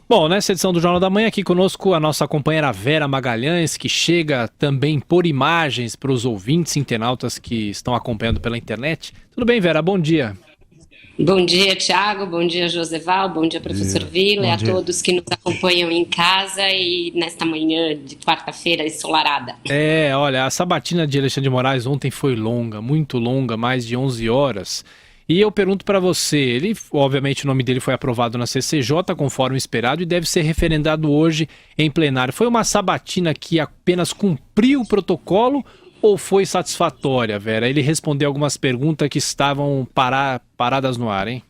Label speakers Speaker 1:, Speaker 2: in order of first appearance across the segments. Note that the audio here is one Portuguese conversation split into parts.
Speaker 1: Bom, nessa edição do Jornal da Manhã, aqui conosco a nossa companheira Vera Magalhães, que chega também por imagens para os ouvintes internautas que estão acompanhando pela internet. Tudo bem, Vera? Bom dia.
Speaker 2: Bom dia, Thiago. Bom dia, Joseval. Bom dia, professor Vila, e
Speaker 1: Bom
Speaker 2: a
Speaker 1: dia.
Speaker 2: todos que nos acompanham em casa e nesta manhã de quarta-feira ensolarada.
Speaker 1: Olha, a sabatina de Alexandre de Moraes ontem foi longa, muito longa, mais de 11 horas. E eu pergunto para você, obviamente o nome dele foi aprovado na CCJ conforme esperado e deve ser referendado hoje em plenário. Foi uma sabatina que apenas cumpriu o protocolo ou foi satisfatória, Vera? Ele respondeu algumas perguntas que estavam paradas no ar, hein?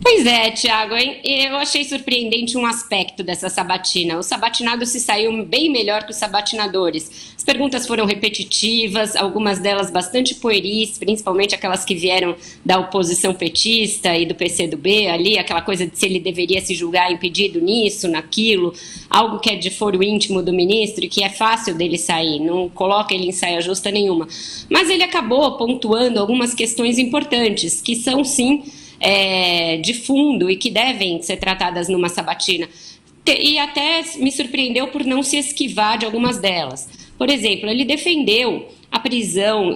Speaker 2: Pois é, Thiago, eu achei surpreendente um aspecto dessa sabatina. O sabatinado se saiu bem melhor que os sabatinadores. As perguntas foram repetitivas, algumas delas bastante pueris, principalmente aquelas que vieram da oposição petista e do PCdoB ali, aquela coisa de se ele deveria se julgar impedido nisso, naquilo, algo que é de foro íntimo do ministro e que é fácil dele sair, não coloca ele em saia justa nenhuma. Mas ele acabou pontuando algumas questões importantes, que são sim de fundo e que devem ser tratadas numa sabatina. E até me surpreendeu por não se esquivar de algumas delas. Por exemplo, ele defendeu a prisão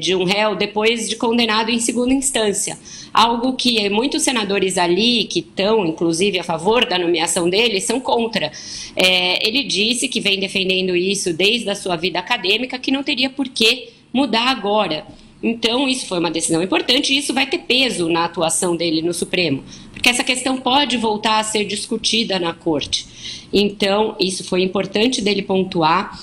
Speaker 2: de um réu depois de condenado em segunda instância, algo que muitos senadores ali, que estão inclusive a favor da nomeação dele, são contra. Ele disse que vem defendendo isso desde a sua vida acadêmica, que não teria por que mudar agora. Então, isso foi uma decisão importante e isso vai ter peso na atuação dele no Supremo, porque essa questão pode voltar a ser discutida na Corte. Então, isso foi importante dele pontuar.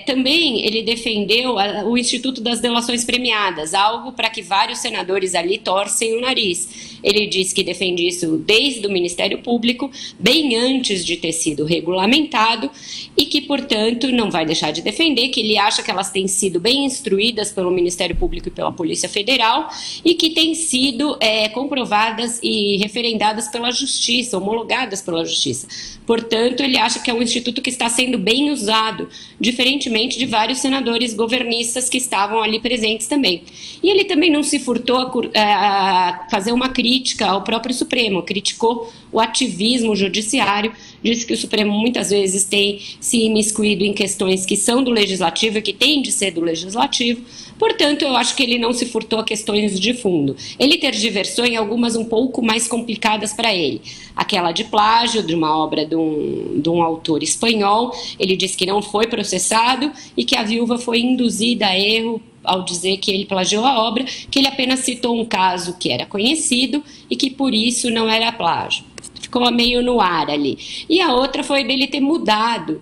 Speaker 2: Também ele defendeu o Instituto das Delações Premiadas, algo para que vários senadores ali torcem o nariz. Ele disse que defende isso desde o Ministério Público, bem antes de ter sido regulamentado, e que, portanto, não vai deixar de defender, que ele acha que elas têm sido bem instruídas pelo Ministério Público e pela Polícia Federal, e que têm sido comprovadas e referendadas pela Justiça, homologadas pela Justiça. Portanto, ele acha que é um instituto que está sendo bem usado, diferentemente de vários senadores governistas que estavam ali presentes também. E ele também não se furtou a fazer uma crítica ao próprio Supremo, criticou o ativismo judiciário, disse que o Supremo muitas vezes tem se imiscuído em questões que são do Legislativo e que têm de ser do Legislativo. Portanto, eu acho que ele não se furtou a questões de fundo. Ele tergiversou em algumas um pouco mais complicadas para ele. Aquela de plágio, de uma obra de um autor espanhol, ele disse que não foi processado e que a viúva foi induzida a erro ao dizer que ele plagiou a obra, que ele apenas citou um caso que era conhecido e que por isso não era plágio. Ficou meio no ar ali. E a outra foi dele ter mudado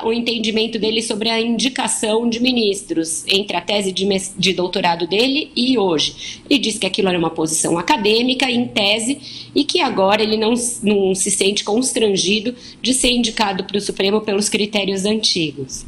Speaker 2: o entendimento dele sobre a indicação de ministros entre a tese de doutorado dele e hoje. Ele disse que aquilo era uma posição acadêmica, em tese, e que agora ele não se sente constrangido de ser indicado para o Supremo pelos critérios antigos.